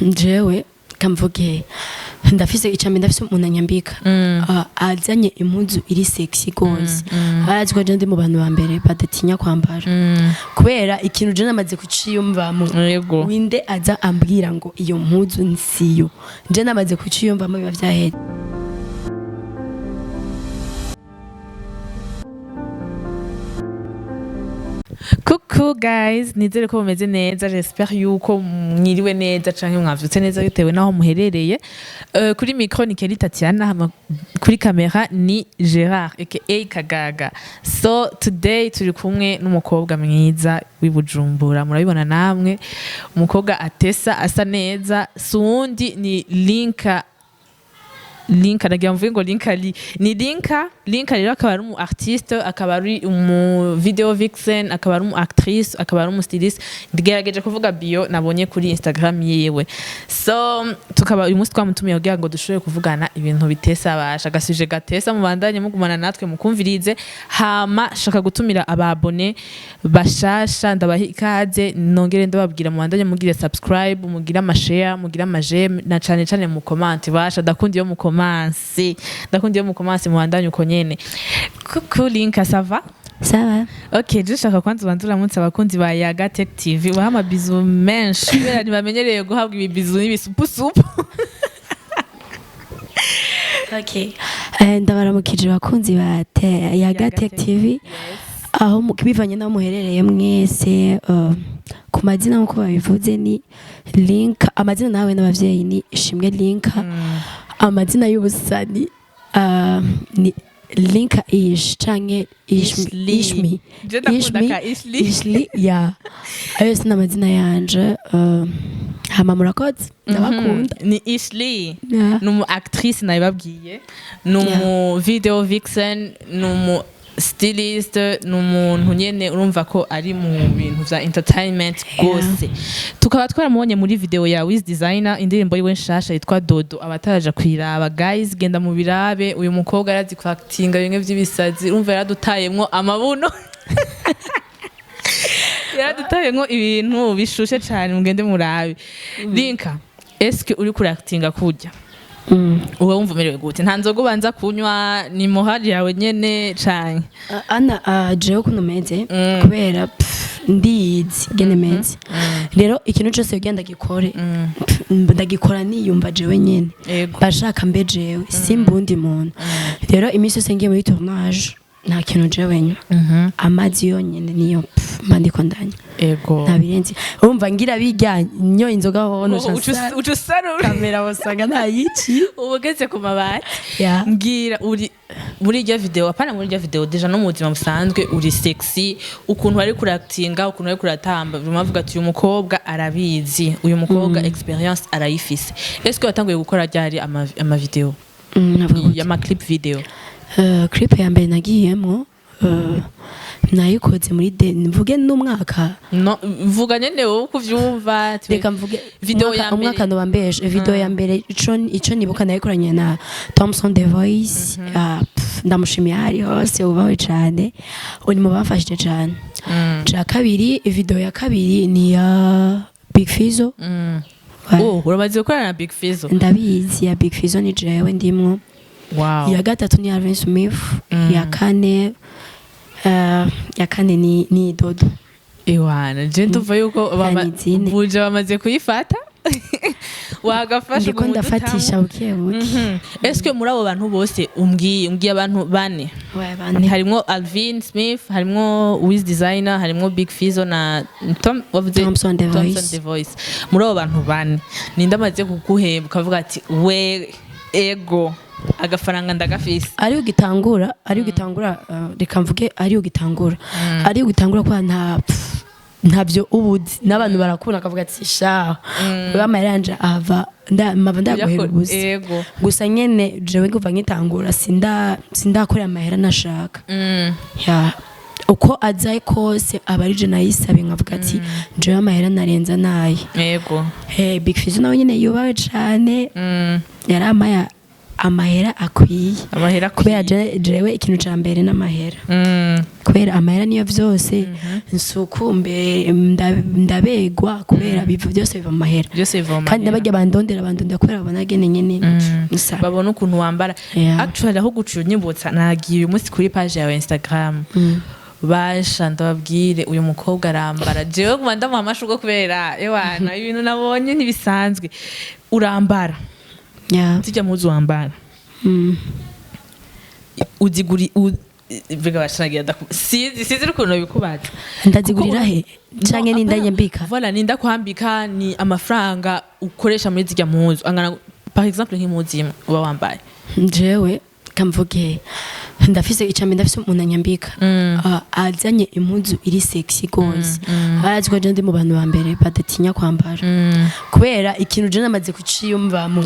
jewe kamvuge ndafise icambe ndafise umuntu anyambika azanye impuzu iri sexy gose arazi ko je ndi mu bantu ba mbere badatinya kwambara kubera ikintu je namaze kuciyumvamo winde aza ambwira ngo iyo mpuzu nsiyo je namaze kuciyumvamo biba vyaheze. Coucou guys, nizere ko mumeze neza, j'espère yuko mwiriwe neza canke mwavyutse neza bitewe naho muherereye. Kuri micro ni Kelly Tatiana, kuri kamera ni Gerard aka Kagaga. So today turi kumwe n'umukobwa mwiza w'ibujumbura, murabibona namwe, umukobwa atesa asa neza, suundi ni Linka nagira mvuge ngo Linka rero akaba ari umu artiste, akaba ari umu video vixen, akaba ari umu actrice, akaba ari umu stylist. Ndigerageje kuvuga bio nabonye kuri Instagram yewe. So tukaba uyu munsi twamutumiye kugira ngo dushobore kuvugana ibintu bitesa abasha gasuje gatesa mubandanye mugumana natwe mukumvirize, hama shaka gutumira ababone bashasha ndabaha ikaze, nongere ndababwira mubandanye mugire subscribe, mugire amashare, mugire amajeme na cane mu comment basha ndakundi yo mu ndakundi yo mu comments mubandanye uko nyene. Coucou Linka, ça va? Ça va. Ok, je shaka kwanza bandura munsi abakunzi ba Yaga Tech TV bahama bizu menshi kubera ntibamenyereye guhabwa ibibizu n'ibisupusupu. Ok, ndabaramukije abakunzi ba Yaga Tech TV. Aho bivanye naho muherereye mwese, ku mazina nkuko babivuze ni Linka, amazina nawe n'abavyeyi ni Ishimwe Linka. Amazina y'ubusani ni Linka Ish canke Ishmi ya ayo sina amazina yanje. Hama murakoze ndabakunda. Ni Ishli numu actrice nabibabwiye, numu video vixen, numu stylist, n'umuntu nyene urumva ko ari mu bintu vya entertainment gose. Tukaba twaramubonye muri video ya Wiz Designer, indirimbo yiwe nshasha yitwa Dodo. Abataraja kwiraba guys, genda mu birabe, uyu mukobwa arazi kwactinga bimwe vy'ibisazi, urumva yaradutayemwo amabuno. Yaradutayemwo ibintu bishushe cyane, mugende murabe. Linka, eske uri kuractinga kurya? Uba wumva umerewe gute? Nta nzoga ubanza kunywa, ni muhari yawe nyene canke? Ana jewe kuno meze kubera ndizi gene meze. Rero ikintu cyose ugenda gikore ndagikora niyumva jewe nyene, bashaka mbe jewe simbundi muntu. Rero imisi yose ngiye muri tournage nta kintu jewe nywa, amazi yonyene niyo mandiko ndanya. Ego nabirenze urumva ngira bijya nyo inzoga hono ucusarura kamera basanga nta yici ubugeze ku mabati. Ngira uri muri iryo video, apana muri iryo video deja no mu buzima busanzwe uri sexy, ukuntu ari kuractinga, ukuntu ari kuratamba, bimavuga ati uyu mukobwa arabizi, uyu mukobwa experience arayifise. Est-ce watanguye gukora ryari ama video ya ma clip video? Clip ya mbere nagiyemo nayikoze muri mvuge n'umwaka. No mvuga nyene wowe kuvyumva. Reka mvuge video ya mbere, umwaka no bambeje video ya mbere ico nibuka nayikoranye na Thompson The Voice. Ndamushimiye hari hose ubawe cyane, uri mu bafashije cyane. Ja kabiri, video ya kabiri ni ya Big Fizzo. Urabaze gukorana na Big Fizzo? Ndabizi ya Big Fizzo ni jewe ndimwo. Wow. Ya gatatu ni Alvin Smith. Ya kane ni Dodo. Ewana, je nduva yuko buje bamaze kuyifata. Wagafasha ndiko ndafatisha bukebuke. Est-ce que muri abo bantu bose umbwiye abantu bane? Ni harimo Alvin Smith, harimo Wiz Designer, harimo Big Fizzo na Thompson The Voice. Muri abo bantu bane ninda maze kuguhemba ukavuga ati we ego agafaranga ndagafise? Ari ugitangura reka mvuge ari ugitangura kwa ntabyo ubuzi n'abantu barakuna akavuga ati sha bamaranja ava ndaguhera ubuzi gusa nyene jewe nguva nkitangura sindakorera amahera nashaka. Uko azaye kose abarije nayisabe nkavuga ati jewe amahera narenza naye. Yego Big Fizzo nawe nyene yubawe cane, yaramaya amahera akwiye amahera kubera jewe ikintu ca mbere n'amahera kubera amahera niyo vyose nsukumbe ndabegwa kubera bivu byose biva mu mahera kandi nabajya bandondera kubera babona gene nyene babona ukuntu wambara actually aho gucuye nyibutsa nagiye uyu munsi kuri page yawe Instagram basha ndababwire uyu mukobwa arambara jewe kuma ndamuha amashurwe kubera ewana ibintu nabonye ntibisanzwe urambara zijya muzi wambara uziguri biga bashanagira sizi ukuntu bikubaza ndazigurira he canke nindanyambika voilà ninda kwambika ni amafaranga ukoresha muri zijya muzi angana par exemple nk'imuzima uba wambaye jewe kamvuge ndafise icambe ndafise umuntu anyambika azanye impuzu iri sexy gose araziko je ndi mu bantu ba mbere badatinya kwambara kubera ikintu je namaze kuciyumvamo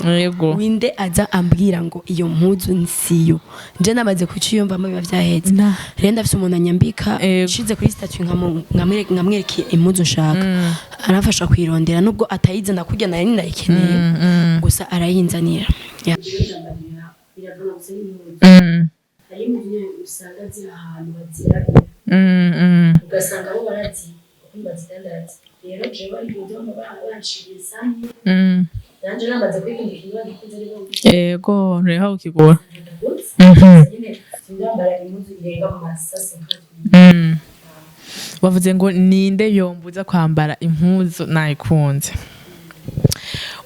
winde aza ambwira ngo iyo mpuzu nsiyo je namaze kuciyumvamo biba vyaheze rero ndafise umuntu anyambika shize kuri statue nkamwereke impuzu nshaka arafasha kwirondera nubwo atayize ndakurya nayo ndayikeneye gusa arayinzanira hari mu gihe usanga ziri ahantu baziragira ugasanga bo barazi ukumva zidandaraza rero jewe ari ibyo banciye sanye nanje namaze kwikundika niba gikunze ari bo yego reha ukigora nyine ndambara impuzu irenga mu masase bavuze ngo ninde yombuza kwambara impuzu nayikunze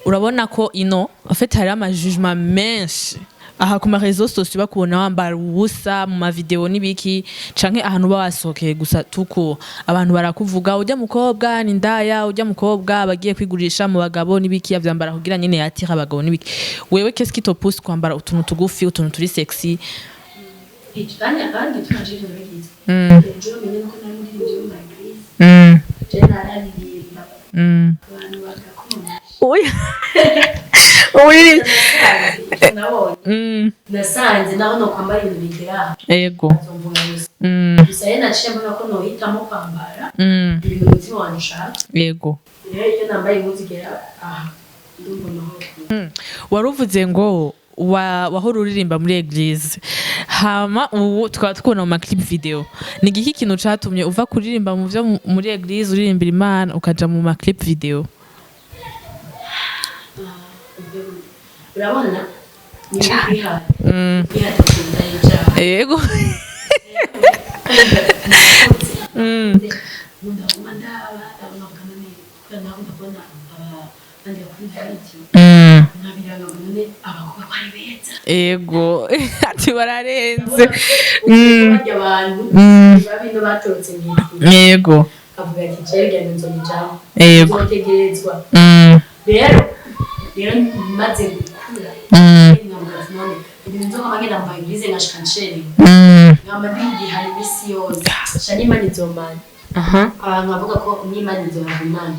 urabona ko ino afite hari amajugement menshi aha ku marezo sociaux bakubona wambara ubusa mu mavideo nibiki canke ahantu bawasohokeye gusa tuko abantu barakuvuga ujya mukobwa ni ndaya ujya mukobwa bagiye kwigurisha mu bagabo nibiki yavyambara kugira nyene yatira abagabo nibiki wewe qu'est-ce qui te pousse kwambara utuntu tugufi utuntu turi sexy ikanya kandi twajije bigize ejo menye ko nari muri ibyo muri je nararirimba abantu bagakunda oya nasanze naho no kwambara ibintu bigera yego gusa yena naciye mbona ko nohitamo kwambara ibintu umutima wanjye ushaka yego rero iyo nambaye impuzu igera aha ndumva Nahora waruvuze ngo wahora uririmba muri eglise hama ubu tukaba tukubona mu maclip video ni igiki kintu catumye uva kuririmba mu vyo muri eglise uririmbira Imana ukaja mu maclip video urabona ni kwihara yego yego ati bararenze yego avuga ati cyerega nzonijamo yego zotegerezwa rero maze gukura ngambaza none ibintu nzo kamagenda mu eglise ngashikanchere ngamba ndi hari bisi yose shani mani zomani nkavuga ko n'Imana izobimana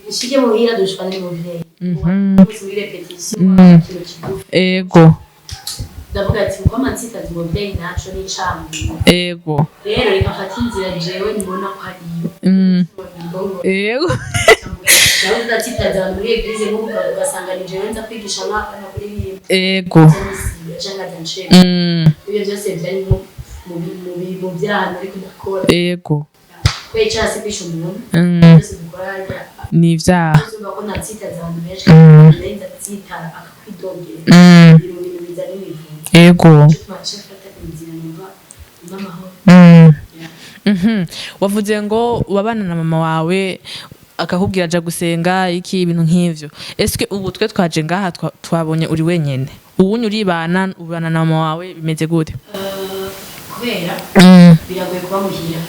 ishike mu hira dushwana n'umuvyeyi muri repetition kino kigufi ego ndavuga ati uko amansita umuvyeyi naco n'icambu ego rero reka fata inzira jewe mbona ko ari ego nawe ndatitaza muri eglise nk'uko ugasanga ni jewe nza kwigisha nk'akana kuri bimwe ego cyangwa danche ibyo byose byari mu byana ariko ndakora ego kwecha sipisho umuntu byose dukora ni vyaha uzumva ko natsitaza abantu benshi ndenza tsitara akakwidogera ibintu bizana imivuzo ego twachafata inzira numva n'amahoro wavuze ngo wabana na mama wawe akakubwira aja gusenga iki ibintu nk'ivyo eske ubu twe twaje ngaha twabonye uri wenyene ubunye uribana ubana na mama wawe bimeze gute kubera biragoye kuba muhira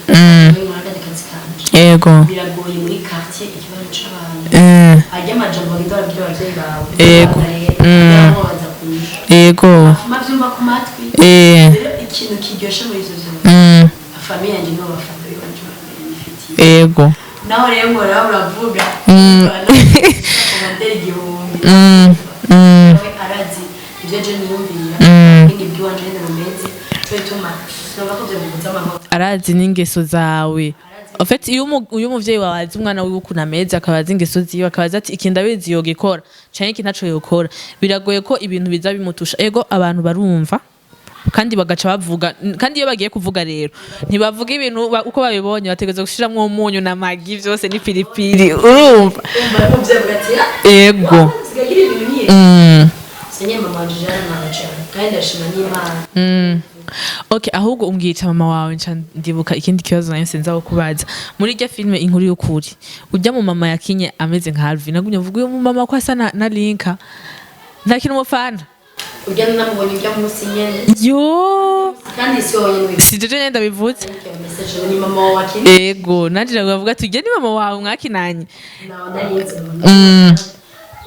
yego biragoye muri quartier ikibazo c'abantu ajya amajambo bagenda babwira abavyeyi bawe yego yego amavyumva ku matwi rero ikintu kiryoshe muri izo zose famille yanje no bafata bibanje bafitiye yego naho rero ngo uravuga komanderi igihumbi arazi ibyo je niyumvira n'ibyo wanje n'umeze cyo bituma sinumva ko byo bivuze amahoro arazi n'ingeso zawe arazi En fait iyo umuvyeyi wawe azi umwana wiwe ukuntu ameze akabaza ingeso ziwe akabaza ati iki ndabizi yogikora canke iki ntaco yokora biragoye ko ibintu biza bimutusha ego abantu barumva kandi bagaca bavuga kandi iyo bagiye kuvuga rero ntibavuga ibintu uko babibonye bategeza gushiramwo umunyu na magi vyose ni pilipili urumva ego senye mama jana manager kandi ashima n'Imana. Okay, ahubwo umbwica mama wawe nca ndibuka ikindi kibazo nayo senza kubaza muri irya filme inkuru y'ukuri ujya mu mama yakinye ameze nka Alvin nagumye mvuga uyu mama ko asa na Linka nta kintu mufana ujya namubonye ujya munsi nyene yo kandi si wowe si jeje nyenda bivuze message ni mama wawe akinye ego nanje ndavuga ati ujya ni mama wawe mwakinanye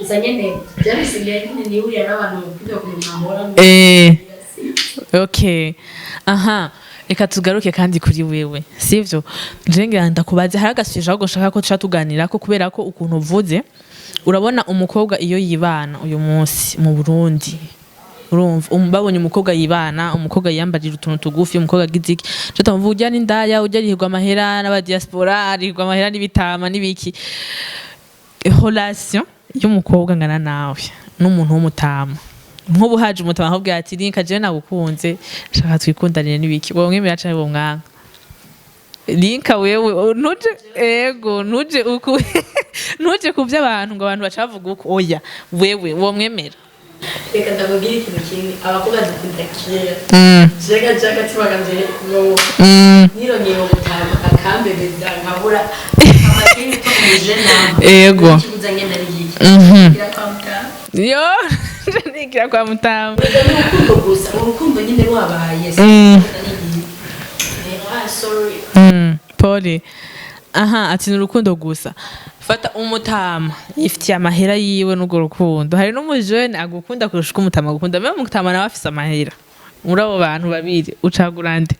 isa nyene byabisigaye ni uri n'abantu bafite ku Nahora okay aha reka tugaruke kandi kuri wewe sivyo njengira ndakubaze hari agasuje ahubwo nshaka ko tuganira ko kubera ko ukuntu uvuze urabona umukobwa iyo yibana uyu munsi mu Burundi urumva babonye umukobwa yibana umukobwa yiyambarira utuntu tugufi umukobwa giziki cyo tamvuga ujya n'indaya ujya rihirwa amahera n'aba diaspora arihirwa amahera n'ibitama n'ibiki relation y'umukobwa ngana nawe n'umuntu w'umutama nk'ubu haje umutama ahubwo ati Linka je nagukunze shaka twikundanire n'ibiki wowe mwemera cyane bo mwanga Linka wewe ntuje ego ntuje uku ntuje kuvya abantu ngo abantu bacavuga uko oya wewe wo mwemera reka ndababwira ikintu kimwe abakobwa dukunda kera jaga tibaganje ngo nirongeye gutanga akambe beza nkabura amakini to muje nama ego kibuza ngenda n'igiki kira kwa mutama yo nikira kwa mutama urukundo gusa urukundo nyine rwabaye sorry Poli aha ati n'urukundo gusa fata umutama ifitiye amahera yiwe n'ugo rukundo hari n'umujene agukunda kurusha uko umutama agukunda mbe umutama nawe afise amahera muri abo bantu babiri ucagura nde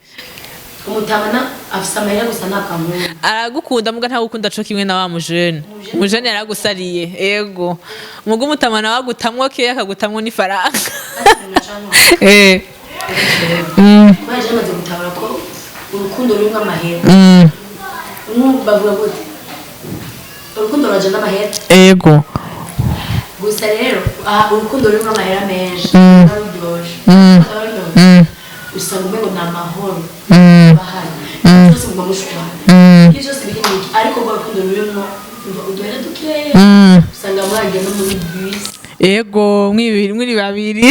umutama afise amahera gusa ntakamwe aragukunda muga ntagukunda co kimwe na wa mujene mujene yaragusariye ego muga umutama nawe agutamwo ke akagutamwo n'ifaranga baje bamaze gutabara ko urukundo rumwe amahera bavuga gute urukundo rwaje n'amahera ego gusa rero urukundo rumwe amahera menshi ruryoshe usanga umengo ni amahoro bahari byose mugwa mushwana ibyo byose biri niki ariko rwa rukundo rurimo uduhera dukeya usanga mwagiye no muri bisi ego mwiri babiri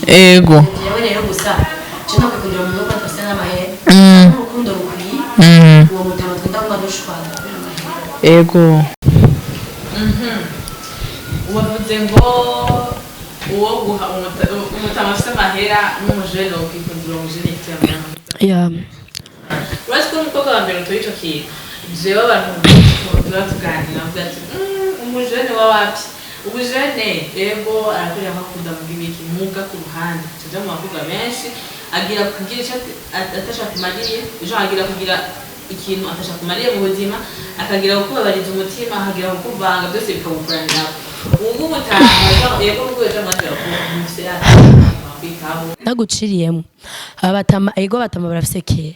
ego yewe rero gusa cyo nakukundira mu rugo atase n'amahera urukundo rukwiye uwo mutama twenda ngo adushwana ego wavuze ngo uwo guha umutama afite amahera n'umujene ukikundira umujene yeah urazi ko umukobwa wa mbere tuyico kiga jewe abantu tuba tuganira avuga ati umujene wa wapi ubujene ego arakurira akakunda mu bibiki muga ku ruhande tuja mu bakobwa benshi agira kugira icyo atashaka kumariye ejo agira kugira ikintu atashaka kumariye mu buzima akagira gukubabariza umutima akagira kukuvanga byose bikagukoranira ubu mutama yego rwego amazi yakuvise naguciriyemo abatama ego batama barafise keya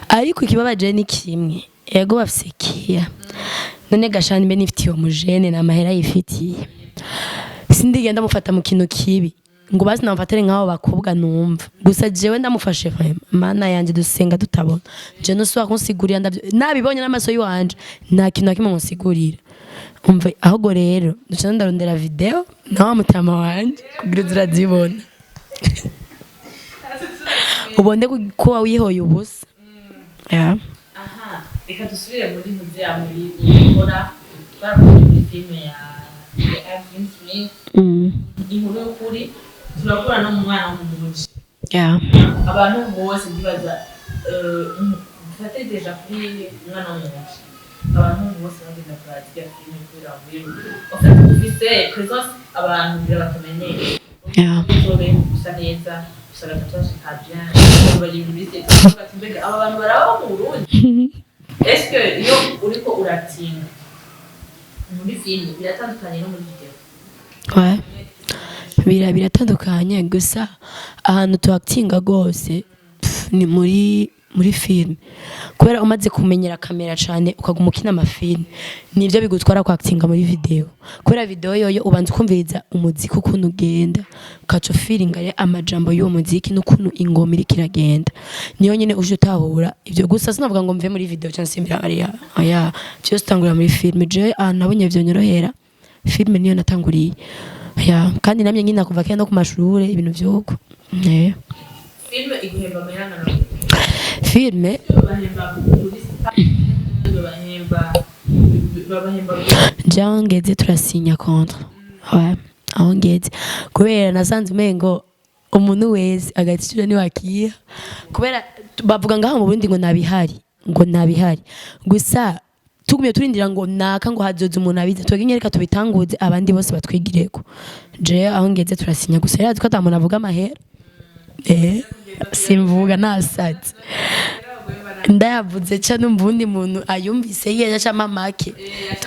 ariko ikibabaje ni kimwe ego bafise keya none gashani mbe nifitiye umujene na mahera yifitiye sindigenda mufata mu kintu kibi ngo bazi namfatire nk'abo bakobwa numva gusa jewe ndamufashe mana yanje dusenga tutabona je no swa kunsigurira ndavyo nabibonye n'amaso yiwanje nta kintu nakimwe nsigurira umva ahubwo rero duca ndarondera video nawe mutama wanje kugira uzirazibona ubonde ko wihoye ubusa aha reka dusubire muri muze ya muri gukora twarakora filme ya Alvin Smith inkuru y'ukuri turakora no mu mwana w'umurundi abantu bose ndibaza twategereje kuri umwana w'umurundi abantu bose bagenda kurazira filme kubera muri ofite ufise présence abantu birabatumenyeye uzobe gusa neza usanga tatuaje ka bien bari muri mbega aba bantu baraba mu Burundi est-ce que iyo uriko uratinga muri filme biratandukanye no muri video biratandukanye gusa ahantu tuactinga gose ni muri film kubera umaze kumenyera kamera cyane ukaguma ukina amafilm nivyo bigutwara ku actinga muri video kubera video yoyo ubanza ukumviriza umuziki ukuntu ugenda ukaca feelinga amajambo y'uwo muziki n'ukuntu ingoma iri kiragenda niyo nyene uje utahura ivyo gusa sinavuga ngo mve muri video cyangwa simbira ariya aya cyo stangura muri film je nabonye ivyo nyorohera film niyo natanguriye ya kandi namye nyina kuva kenda ku mashure ibintu vyuko film iguhemba mayanga na filme jangeze turasinya contre aho ngeze kubera nasanze umengo umuntu wese agatishura ni wakiya kubera bavuga ngaho mu Burundi ngo nabihari gusa tugumye turindira ngo naka ngo hazoza umuntu abize twege reka tubitanguze abandi bose batwigireko je aho ngeze turasinya gusa rero twata umuntu avuga amahera simvuga nasaze ndayavuze cyane umbundi muntu ayumvise yeje cyama make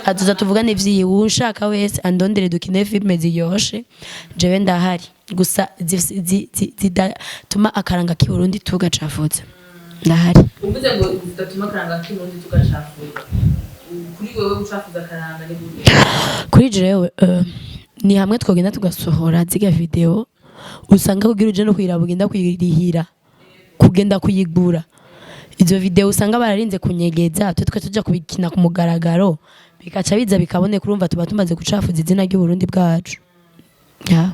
aduza tuvugane vyiwe unshaka wese andondere dukine filme ziyoshe jewe ndahari gusa zidatuma akaranga ki Burundi tugacafuza ndahari uvuze ngo zidatuma akaranga ki Burundi tugacafuza kuri wewe gucafuza akaranga ni gute kuri jewe ni hamwe twogenda tugasohora ziga video usanga kugira uje no kwiraba ugenda kwirihira kugenda kuyigura izo video usanga bararinze kunyegeza twe tuja kubikina ku mugaragaro bikaca biza bikaboneka urumva tuba tumaze gucafuza izina ry'u Burundi bwacu ya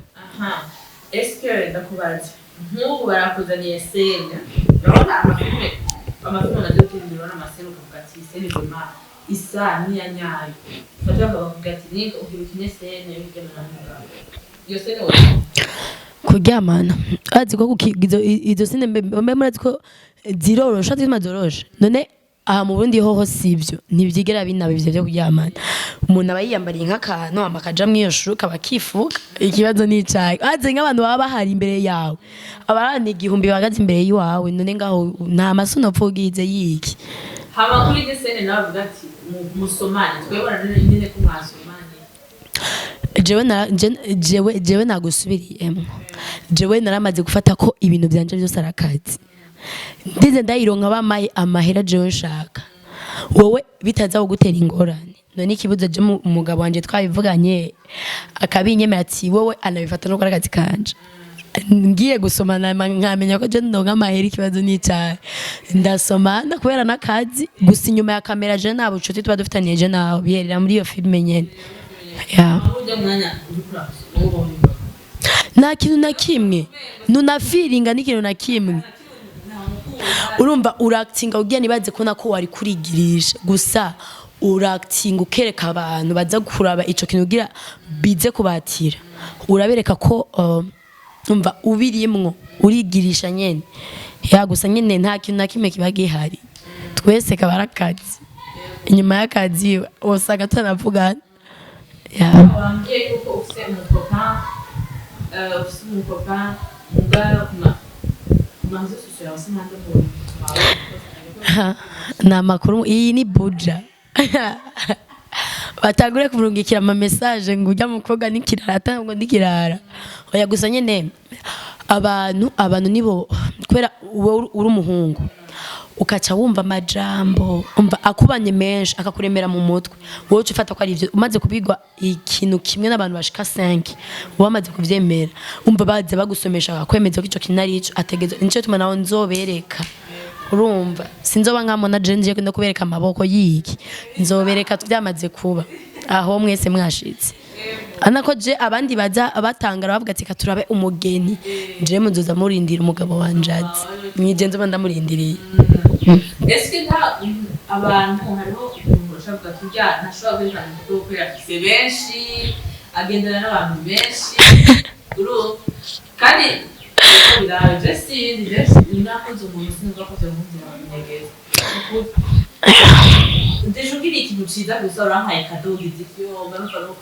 est-ce ndakubaza nk'ubu barakuzaniye senya urabona amafilme na dotire urabona amaseno kuvuga ati senya zima isa niya nyayo fata bavuga ati ni ukibikine senya bigena na yo senya kuryamana azi ko izo sine mbe murazi ko zirorosha zimazorosha none aha mu Burundi hoho sivyo ntivyigera binaba ivyo byo kuryamana umuntu aba yiyambariye nk'akantu amakaja mwiyo shuka bakifuka ikibazo ni icayi azi nk'abantu baba bahari imbere yawe abarani igihumbi bagaze imbere yiwawe none ngaho nta masuno pfugize yiki haba kuri desene navuga ati musomane twebona nyine ko mwasomane jewe nagusubiriyemo jewe naramaze gufata ko ibintu byanje byose arakazi ndize ndayironka bamaye amahera jewe nshaka wowe bitaza gutera ingorane none ikibuza je umugabo wanje twabivuganye akabinyemera ati wowe anabifata no karakazi kanje ngiye gusomana nkamenya ko je ndonka amahera ikibazo ni cyane ndasomana kubera nakazi gusa inyuma ya kamera je nabo nshuti tuba dufitaniye je naho biherera muri iyo filme nyene ya nta kintu na kimwe nuna feelinga n'ikintu na kimwe urumva uractinga ugiye nibaze ko nako wari kurigirisha gusa uractinga ukereka abantu baza kuraba ico kintu ugira bize kubatira urabereka ko umva ubirimwo urigirisha nyene ya gusa nyene nta kintu na kimwe kiba gihari twese kabarakazi inyuma y'akazi osanga tunavuga ya wambwiye yuko ufite umukopa mugara kumanza susura wasimande mu na makuru iyi ni buja batagure kumurungikira ama message ngo ujya mukobwa nikirara atango ndikirara oya gusa nyene abantu nibo kwera uri umuhungu ukaca wumva amajambo umva akubanye menshi akakuremera mu mutwe wowe ufata ko ari ivyo umaze kubigwa ikintu kimwe n'abantu bashika 5 wamaze kuvyemera umva baze bagusomesha akakwemeza ko ico kinari ico ategezo nico tuma nawo nzobereka urumva sinzoba nkamo na jenje ko ndakubereka amaboko yiki nzobereka byamaze kuba aho mwese mwashitse anako je abandi baza abatangara bavuga ati katurabe umugeni je muzoza murindira umugabo wanjazi mwigenze bandamurindiriye Eske nta abantu hariho urashaka kujya ntashobora kwirukana kuko yafise benshi agendana n'abantu benshi uru kandi biraje sinzi nakoze umuntu sinzi ko byo muzira nyegeza ndeshukiri ikintu ciza gusa urampaye kado gizifyo ngaruka no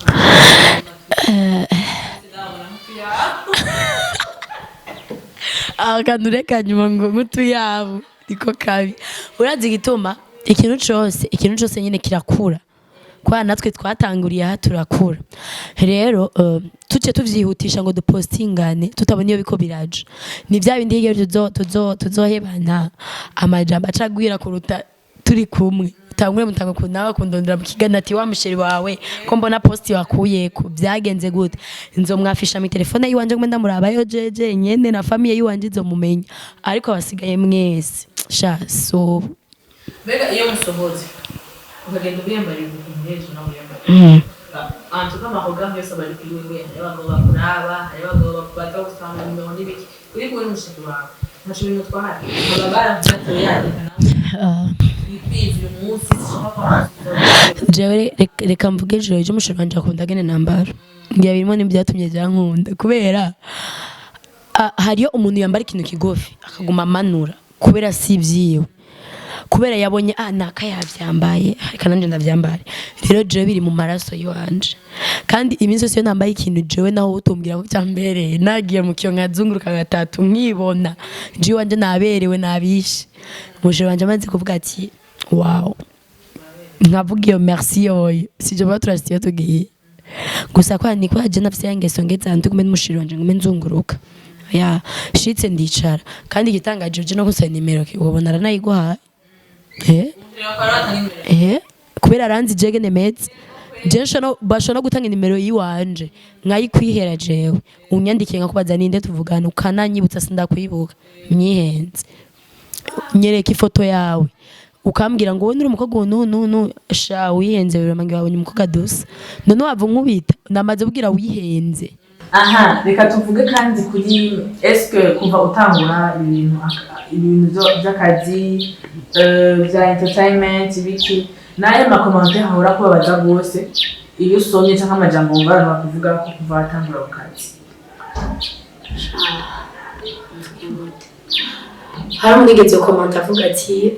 akanureka nyuma ngo mutu yabo niko kabi urazi gituma ikintu cyose nyine kirakura kwa natwe twatanguriye aha turakura rero tuce tuvyihutisha ngo dupostingane tutabona iyo biko biraje ni bya bindi hirya tuzohebana amajambo acagwira kuruta turi kumwe tangure mutanga kunawe kundondera mukigana ati wa musheri wawe ko mbona post wakuye ku byagenze gute nzomwafisha mi telefone yiwanje ngo ndamurabayo jeje nyene na famille yiwanje izomumenya ariko abasigaye mwese sha so mbega iyo musohoze ukagenda ubiyambariye umuhezo nawe uyambariye antu kama hogamwe sabari kwiwe y'abagabo bakuraba y'abagabo baza gusanga mu n'ibiki uri kumwe n'umusheri wawe ntaco bintu twahari ababara mfate yandikana jewe reka mvuge ejo ejo musheri wanje akunda gene nambara ngiye birimo n'ibyatumye byankunda kubera hariyo umuntu yambara ikintu kigufi akaguma amanura kubera si ibyiwe kubera yabonye naka yavyambaye reka nanje ndavyambare rero jewe biri mu maraso yiwanje kandi iminsi yose nambaye ikintu jewe naho utumbwira ko cyambereye nagiye mu kiyo nkazunguruka gatatu nkibona jewe wanje naberewe nabishe musheri wanje amaze kuvuga ati wow nkavuga iyo merci yoyo sije baturasiye tugiye gusa kwa ni kwa je nafise yangeso ngeza ndi kumwe n'umusheri wanje ngume nzunguruka ya shitse ndicara kandi gitangaje je no gusaba nimero ubona aranayiguha kubera aranzi jege nemetse je bashona gutanga nimero yiwanje nkayikwihera jewe unyandikiye nkakubaza ninde tuvugana ukananyibutsa sindakwibuka myihenze nyereka ifoto yawe ukambwira ngo wowe uri umukobwa no sha wihenze biramangira wabonye umukobwa dusa none wava nkubita namaze kubwira wihenze aha reka tuvuge kandi kuri eske kuva utangura ibintu by'akazi bya entertainment biki naye makomante hahora kubabaza gose iyo usomye cyangwa amajambo ngara bakuvuga ko kuva atangura akazi hari umwigeze komanta avuga ati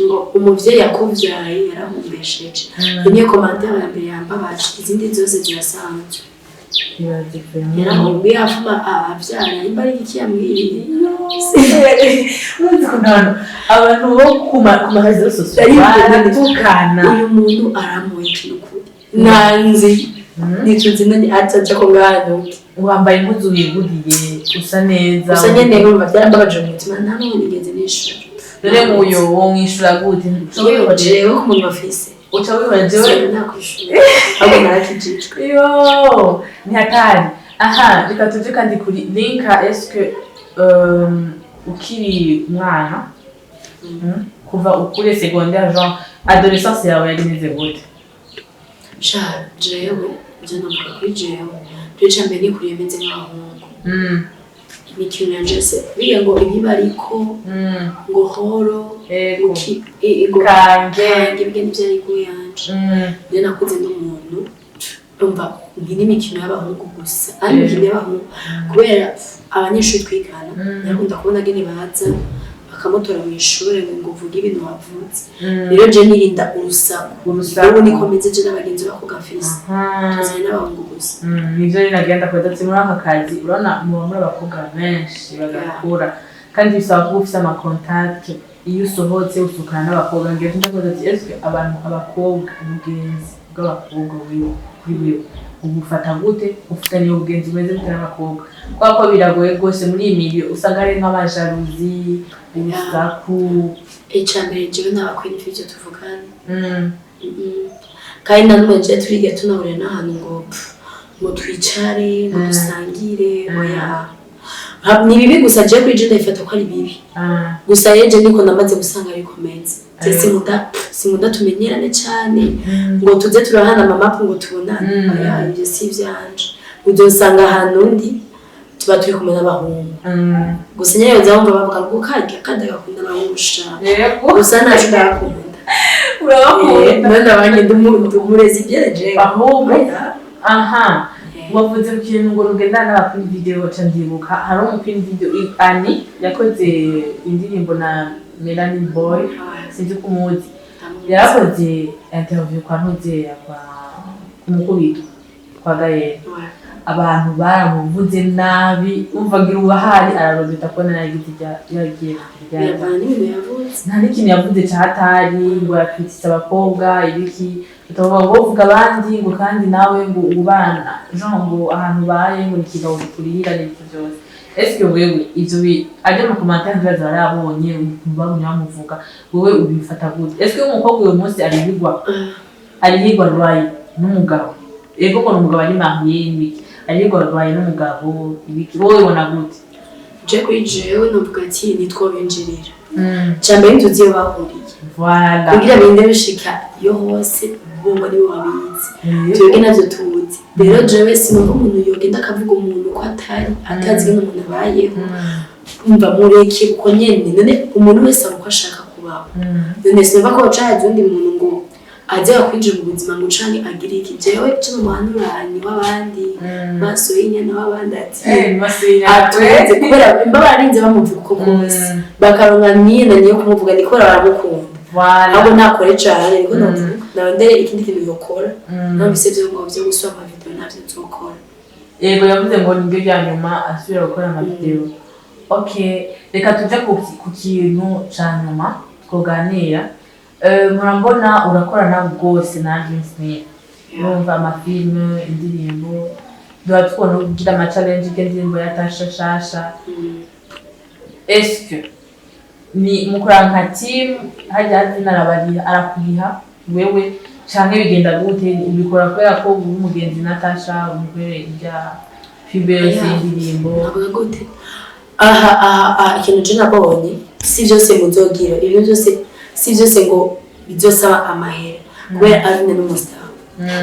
ngo umuvyeyi yakuvyaye yarahumbesheje imwe komanta ya mbere yambabaje izindi zose zirasanzwe yarahumbi afuma avyara imbari iki yambwiye abantu bo kumahazo sosiyete uyu muntu aramuye ikintu nanzi nicuze nani ataje ko ngano wambaye impuzu wigudiye usa neza usa nyene urumva byarambabaje mu mutima nta n'ubu nigeze nishura dore muyo wo mwishura gute jewe ko umuntu afise uca wibajewe nakwishura abo narakijijwe yo ni hatari aha reka tuje kandi kuri linka eske ukiri mwana kuva ukure secondaire genre adolescence yawe yari meze gute sha jewe je navuga kuri jewe rece mbere nikuriye meze nk'abahungu imikino yanje se biga ngo ibibariko ngo horo kange ibigeni byari kuyanje je nakuze n'umuntu umva ngini imikino y'abahungu gusa ari imikino y'abahungu kubera abanyeshuri twigana nakunda kubona gene baza bakamutora mu ishuri ngo uvuge ibintu wavutse rero je nirinda urusaku ubu nikomeze je n'abagenzi bako gafise tuzanye n'abahungu gusa nivyo rero nagenda kwenda muri aka kazi urabona muri abakobwa benshi bagakura kandi bisaba kuba ufise amakontakte iyo usohotse usukana n'abakobwa ngiye ndakoze ati eske abantu abakobwa umugenzi bw'abakobwa wiwe kuri wiwe ubufata gute ufitanye ubugenzi bweze bute n'abakobwa kwa ko biragoye gose muri iyi miliyo usanga ari nk'abajaruzi urusaku icambere jewe n'abakwini ivyo tuvugana kandi nanone je turiga tunahurira n'ahantu ngo twicare ngo dusangire oya ni bibi gusa je kuri je ndayifata ko ari bibi gusa yeje niko namaze gusanga bikomeza sinkunda tumenyerane cyane ngo tuze turahana amamapu ngo tubonane oya ibyo si ivyanje uzosanga ahantu undi tuba turi kumwe n'abahungu gusa nyewe nzabumva bavuga ngo karya kandi agakunda abahungu sha gusa ntaco ndakunda urabakunda none abanye ndumurezi byereje ahubwo aha wavuze ku kintu ngo rugendana n'abakuri video ca ndibuka hari umukuri video Ani yakoze indirimbo na Melanie Boy sinzi kumuzi yarakoze interview kwa Ntuzeya kwa kumukubita kwa Gaye abantu baramuvuze nabi umvagira ubahari ararobeta ko naragiti yagiye nta n'ikintu yavuze cyatari ngo yakritisa abakobwa ibiki utavuga ngo uvuga abandi ngo kandi nawe ngo ubana ngo ahantu baye ngo ikigabo gikurira n'ibyo byose est-ce que wewe ivyo aje mu commentaire ndaza barabonye babonye bamuvuga wewe ubifata gute est-ce que umukobwa uyu munsi arihigwa rwaye n'umugabo ego ko n'umugabo ari marié n'ibiki arihigwa rwaye n'umugabo ibiki wowe ubona gute je kuri jewe novuga ati nitwo binjirira cyane intuzi yo bahuriye voilà kugira binde bishika yo hose bo muri wabizi twebwe navyo tuzi rero jewe sinumva umuntu yogenda akavuga umuntu ko atari atazi n'umuntu abayeho umva mureke uko nyene none umuntu wese aruko ashaka kubaho none sinumva ko bacaje undi muntu ngo ajya kwinjira mu buzima ngo canke agire iki jewe cyo muhanuranye w'abandi maso y'inyana w'abandi ati atweze kubera imbabarinze bamuvuga uko kose bakaronka niyenda niyo kumuvuga nikora baramukunda abo nakore cyane niko navuga nabandere ikindi kintu yokora nambise byo ngo byo gusoma ama video navyo nzokora yego yavuze ngo nibyo bya nyuma asubira gukora ama video okay reka tuje ku kintu ca nyuma twoganira murambona urakora nawe rwose na Alvin Smith urumva amafilme indirimbo duhatubona ugira ama challenge y'indirimbo yatashashasha est-ce que ni mukora nka team hajya hazina arakuriha wewe canke bigenda gute ubikora kubera ko uri umugenzi Natasha umugore ijya fibers indirimbo gute ikintu je nabonye si byose muzogira ibyo byose si byose ngo bizosaba amahera kubera ari n'umustar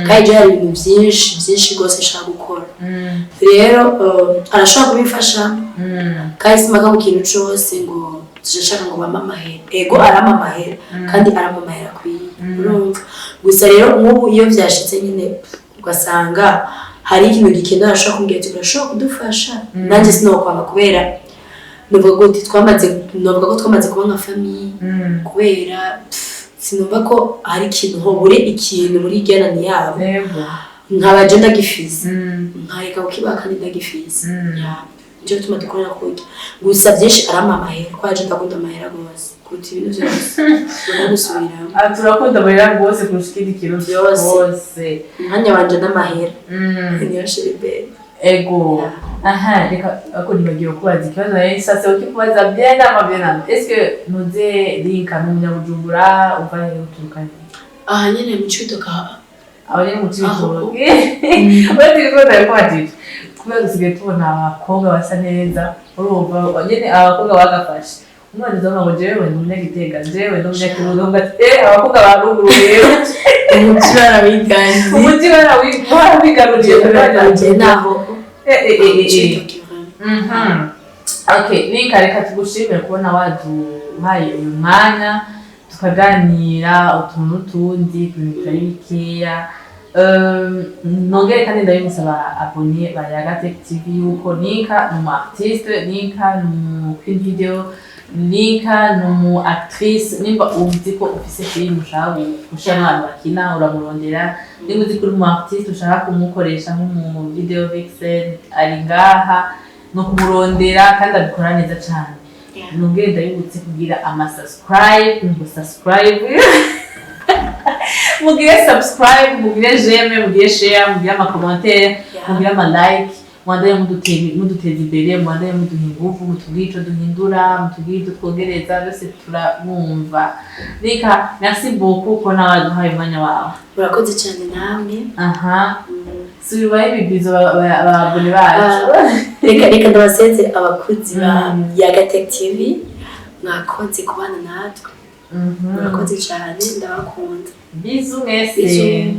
kandi je hari ibintu byinshi rwose ashaka gukora rero arashaka kubifasha kandi simaka ku kintu cyose ngo tujashaka ngo bama amahera ego arama amahera kandi arama amahera kwiye urumva gusa rero nk'ubu iyo byashitse nyine ugasanga hari ikintu gikenda arashaka kumbwira ati urashaka kudufasha nanjye sinokwanga kubera nuvuga ko twamaze kuba nka famille kubera sinumva ko hari ikintu hobure ikintu muri gerani yabo nkabaje ndagifise nkareka ukibaka ndagifise nje tuma dukorera kuki gusa byinshi arama amahera kwaje ndakunda amahera gose kuruta ibintu byose urabusubira turakunda amahera gose kurushika ikintu byose mwanya wanje n'amahera niyo shiribe ego aha reka ako nibagiye kubaza ikibazo nayo sasa ukikubaza byenda amabyena est-ce que nuze linka n'umunyabujumbura uvaye uturukanye nyene mu cyutoka abari mu cyutoka bati ko ndakwatije kubera dusigaye tubona abakobwa basa neza urumva nyene abakobwa bagafashe umwana zama ngo jewe n'umunyagitega jewe n'umunyakirundo ngati abakobwa baruguru rero umuti barawigaruriye naho okay ninka reka tugushimire kubona waduhaye uyu mwanya tukaganira utuntu tundi ibintu bitari bikeya nongere kandi ndabimusaba abonye ba ISIMBITV yuko ninka ni umu artiste ninka ni umu video ninka ni umu actrice nimba uzi ko ufise film ushaka gushira abantu bakina uramurondera nimba uzi ko uri umu artiste ushaka kumukoresha nk'umu video vixen ari ngaha no kumurondera kandi abikora neza cyane nongere ndabibutse kugira ama subscribe mugire subscribe mugire j'aime mugire share mugire ama commentaire mugire ama like mwandaye muduteza imbere mwandaye muduha ingufu mutubwire ico duhindura mutubwire ivyo twongereza byose turabumva reka merci beaucoup ko nawe waduhaye umwanya wawe urakoze cyane namwe subibaye ibibizo ababone bacu reka ndabaseze abakuzi ba ISIMBITV mwakoze kubana natwe murakoze cyane ndabakunda bizu mwese